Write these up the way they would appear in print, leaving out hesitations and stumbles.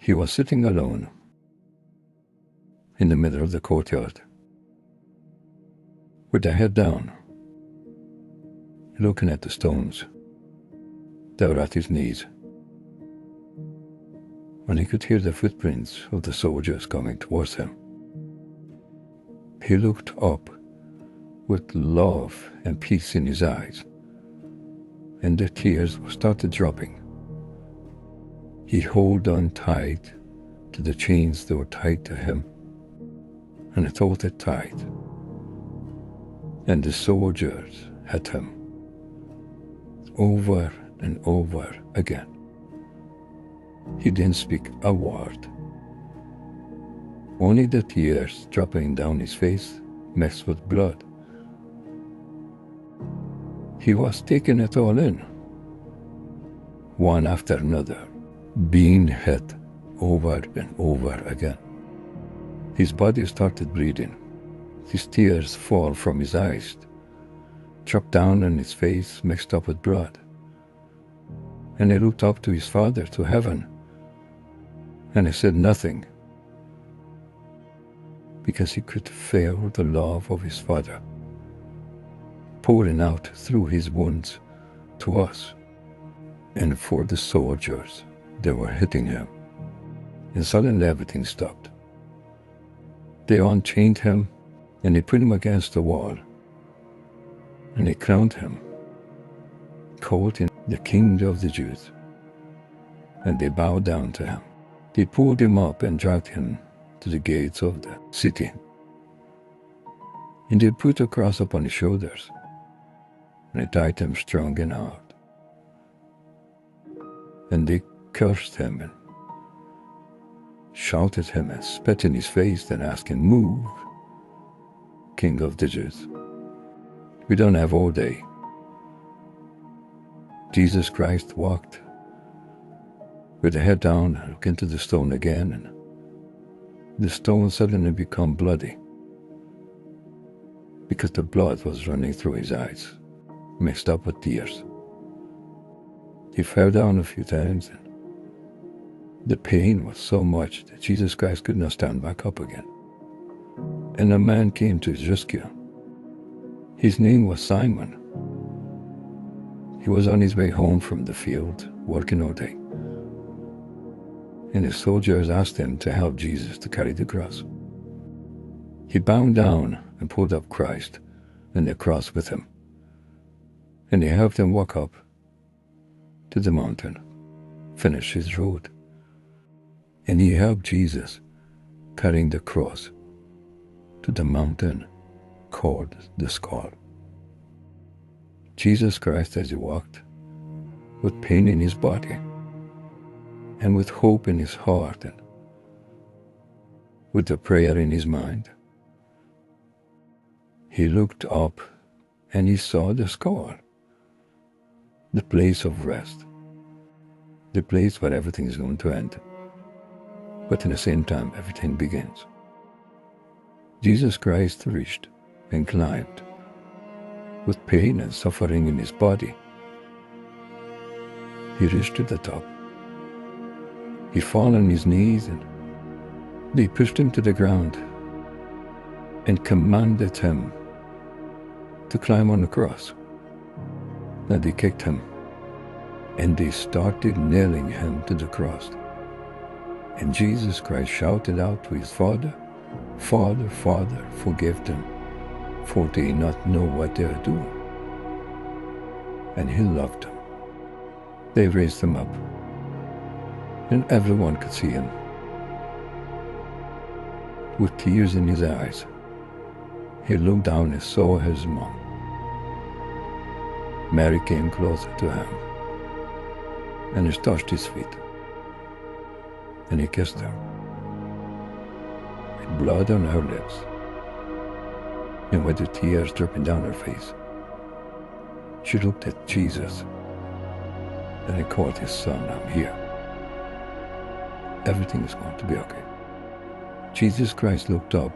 He was sitting alone in the middle of the courtyard, with the head down, looking at the stones that were at his knees, when he could hear the footprints of the soldiers coming towards him. He looked up with love and peace in his eyes, and the tears started dropping. He held on tight to the chains that were tied to him, and it held it tight. And the soldiers had him over and over again. He didn't speak a word. Only the tears dropping down his face mixed with blood. He was taking it all in, one after another, being hit over and over again. His body started bleeding. His tears fall from his eyes, dropped down on his face, mixed up with blood. And he looked up to his Father, to heaven, and he said nothing, because he could feel the love of his Father pouring out through his wounds to us and for the soldiers that were hitting him. And suddenly everything stopped. They unchained him, and they put him against the wall, and they crowned him, called him the King of the Jews, and they bowed down to him. They pulled him up and dragged him to the gates of the city, and they put a cross upon his shoulders, and they tied him strong and hard. And they cursed him and shouted at him and spat in his face and asked him, "Move, King of the Jews. We don't have all day." Jesus Christ walked with the head down, looked into the stone again, and the stone suddenly became bloody, because the blood was running through his eyes, mixed up with tears. He fell down a few times, and the pain was so much that Jesus Christ could not stand back up again. And a man came to his rescue. His name was Simon. He was on his way home from the field, working all day. And the soldiers asked him to help Jesus to carry the cross. He bowed down and pulled up Christ and the cross with him. And he helped him walk up to the mountain, finish his road. And he helped Jesus carrying the cross to the mountain called the Skull. Jesus Christ, as he walked, with pain in his body, and with hope in his heart, and with a prayer in his mind, he looked up and he saw the skull, the place of rest, the place where everything is going to end, but at the same time everything begins. Jesus Christ reached and climbed with pain and suffering in his body. He reached to the top. He fell on his knees, and they pushed him to the ground and commanded him to climb on the cross. Then they kicked him, and they started nailing him to the cross. And Jesus Christ shouted out to his Father, "Father, Father, forgive them, for they not know what they are doing." And he loved them. They raised him up, and everyone could see him. With tears in his eyes, he looked down and saw his mom. Mary came closer to him, and he touched his feet, and he kissed her, with blood on her lips, and with the tears dripping down her face. She looked at Jesus, and he called his son, "I'm here. Everything is going to be okay." Jesus Christ looked up,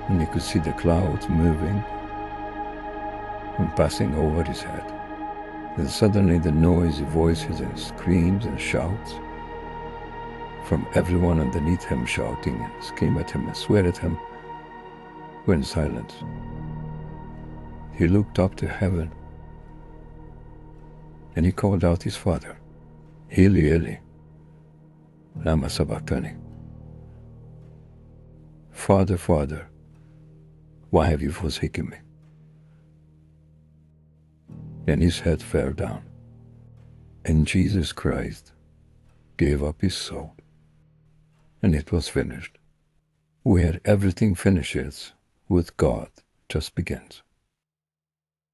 and he could see the clouds moving and passing over his head. And suddenly the noisy voices and screams and shouts from everyone underneath him shouting and scream at him and swear at him, were in silence. He looked up to heaven and he called out his father, Eli, Eli, lama sabachthani. Father, Father, why have you forsaken me? And his head fell down, and Jesus Christ gave up his soul, and it was finished. Where everything finishes, with God just begins.